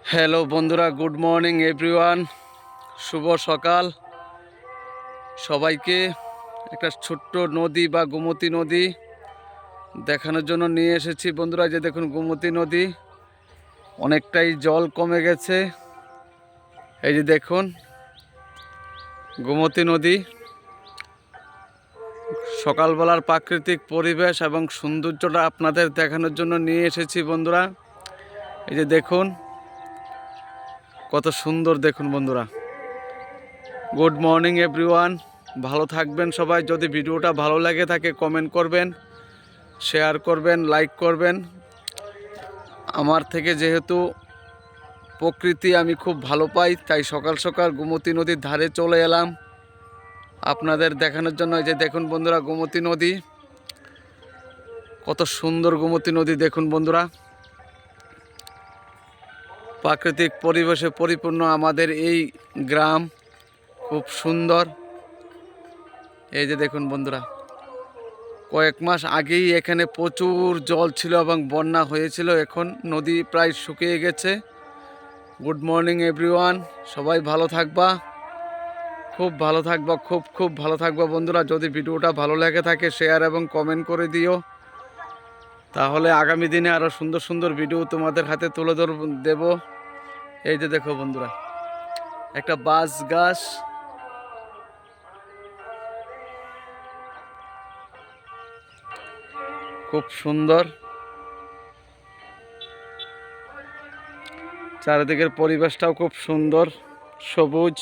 Hello বন্ধুরা, good morning everyone. শুভ সকাল সবাইকে। একটা ছোট্ট নদী বা গোমতী নদী দেখানোর জন্য নিয়ে এসেছি বন্ধুরা। যে দেখুন, গোমতী নদী অনেকটাই জল কমে গেছে। এই যে দেখুন গোমতী নদী। সকালবেলার প্রাকৃতিক পরিবেশ এবং সৌন্দর্যটা আপনাদের দেখানোর জন্য নিয়ে এসেছি বন্ধুরা। এই যে দেখুন কত সুন্দর, দেখুন বন্ধুরা। গুড মর্নিং এভরিওয়ান, ভালো থাকবেন সবাই। যদি ভিডিওটা ভালো লাগে থাকে কমেন্ট করবেন, শেয়ার করবেন, লাইক করবেন। আমার থেকে যেহেতু প্রকৃতি আমি খুব ভালো পাই, তাই সকাল সকাল গোমতী নদীর ধারে চলে এলাম আপনাদের দেখানোর জন্য। যে দেখুন বন্ধুরা, গোমতী নদী কত সুন্দর। গোমতী নদী দেখুন বন্ধুরা, প্রাকৃতিক পরিবেশে পরিপূর্ণ আমাদের এই গ্রাম, খুব সুন্দর। এই যে দেখুন বন্ধুরা, কয়েক মাস আগেই এখানে প্রচুর জল ছিল এবং বন্যা হয়েছিল। এখন নদী প্রায় শুকিয়ে গেছে। গুড মর্নিং এভরিওয়ান, সবাই ভালো থাকবা, খুব ভালো থাকবা, খুব খুব ভালো থাকবা বন্ধুরা। যদি ভিডিওটা ভালো লেগে থাকে শেয়ার এবং কমেন্ট করে দিও, তাহলে আগামী দিনে আরও সুন্দর সুন্দর ভিডিও তোমাদের হাতে তুলে দেব। এই যে দেখো বন্ধুরা, একটা বাঁশ গাছ, খুব সুন্দর। চারিদিকের পরিবেশটাও খুব সুন্দর, সবুজ।